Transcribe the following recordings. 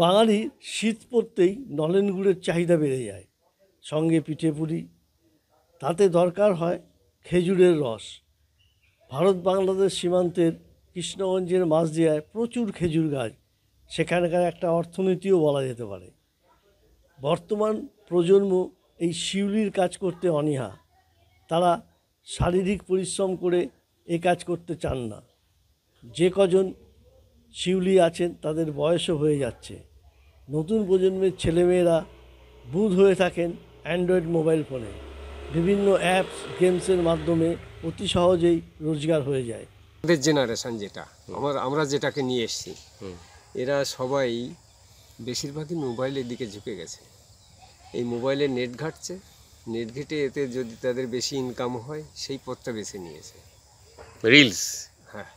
বাঙালির শীত পড়তেই নলেন গুড়ের চাহিদা বেড়ে যায়, সঙ্গে পিঠে পুলি। তাতে দরকার হয় খেজুরের রস। ভারত বাংলাদেশ সীমান্তের কৃষ্ণগঞ্জের মাঝদিয়ায় প্রচুর খেজুর গাছ, সেখানকার একটা অর্থনীতিও বলা যেতে পারে। বর্তমান প্রজন্ম এই শিউলির কাজ করতে অনীহা। তারা শারীরিক পরিশ্রম করে এ কাজ করতে চান না। যে কজন শিউলি আছেন তাদের বয়সও হয়ে যাচ্ছে। নতুন প্রজন্মের ছেলেমেয়েরা বুঁদ হয়ে থাকেন অ্যান্ড্রয়েড মোবাইল ফোনে। বিভিন্ন অ্যাপস গেমসের মাধ্যমে অতি সহজেই রোজগার হয়ে যায়। আমাদের জেনারেশন যেটা আমরা যেটাকে নিয়ে এসেছি, এরা সবাই বেশিরভাগই মোবাইলের দিকে ঝুঁকে গেছে। এই মোবাইলে নেট ঘাটছে, নেট ঘেটে এতে যদি তাদের বেশি ইনকাম হয় সেই পথটা বেছে নিয়েছে। রিলস। হ্যাঁ,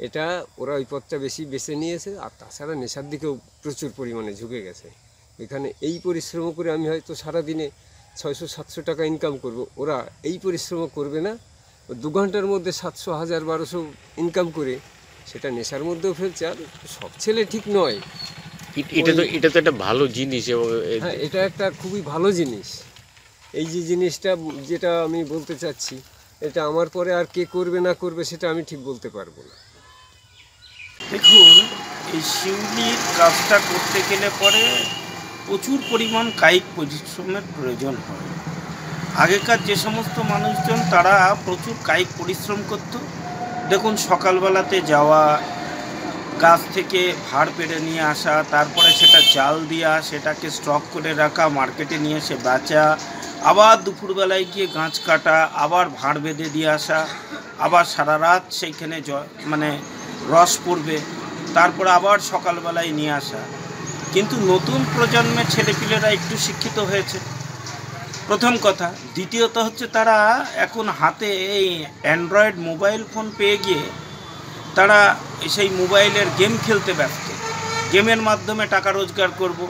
এটা ওরা ওই পথটা বেছে নিয়েছে। আর তাছাড়া নেশার দিকেও প্রচুর পরিমাণে ঝুঁকে গেছে। এখানে এই পরিশ্রম করে আমি হয়তো সারাদিনে 600-700 টাকা ইনকাম করব, ওরা এই পরিশ্রম করবে না, 2 ঘন্টার মধ্যে 700, 1000, 1200 ইনকাম করে সেটা নেশার মধ্যেও ফেলছে। আর সব ছেলে ঠিক নয়। এটা তো একটা ভালো জিনিস এবং হ্যাঁ, এটা একটা খুবই ভালো জিনিস। এই যে জিনিসটা যেটা আমি বলতে চাচ্ছি, এটা আমার পরে আর কে করবে না করবে সেটা আমি ঠিক বলতে পারবো না। দেখুন, এই শিউলির কাজটা করতে গেলে পরে প্রচুর পরিমাণ কায়িক পরিশ্রমের প্রয়োজন হয়। আগেকার যে সমস্ত মানুষজন তারা প্রচুর কায়িক পরিশ্রম করত। দেখুন, সকালবেলাতে যাওয়া, গাছ থেকে ভাড় পেড়ে নিয়ে আসা, তারপরে সেটা জাল দেওয়া, সেটাকে স্টক করে রাখা, মার্কেটে নিয়ে এসে বেচা, আবার দুপুরবেলায় গিয়ে গাছ কাটা, আবার ভাড় বেঁধে দিয়ে আসা, আবার সারা রাত সেইখানে রস পড়বে, তারপর আবার সকালবেলায় নিয়ে আসা। কিন্তু নতুন প্রজন্মের ছেলেপিলেরা একটু শিক্ষিত হয়েছে, প্রথম কথা। দ্বিতীয়ত হচ্ছে তারা এখন হাতে এই অ্যান্ড্রয়েড মোবাইল ফোন পেয়ে গিয়ে তারা সেই মোবাইলের গেম খেলতে ব্যস্ত। গেমের মাধ্যমে টাকা রোজগার করব,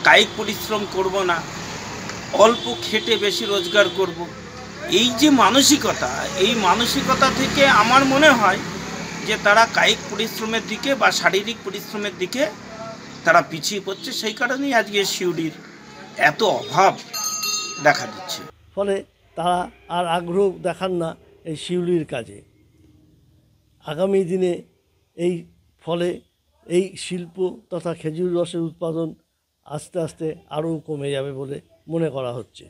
কায়িক পরিশ্রম করব না, অল্প খেটে বেশি রোজগার করব। এই যে মানসিকতা, এই মানসিকতা থেকে আমার মনে হয় যে তারা কায়িক পরিশ্রমের দিকে বা শারীরিক পরিশ্রমের দিকে তারা পিছিয়ে পড়ছে। সেই কারণেই আজকে শিউলির এত অভাব দেখা দিচ্ছে। ফলে তারা আর আগ্রহ দেখান না এই শিউলির কাজে। আগামী দিনে এই ফলে এই শিল্প তথা খেজুর রসের উৎপাদন আস্তে আস্তে আরও কমে যাবে বলে মনে করা হচ্ছে।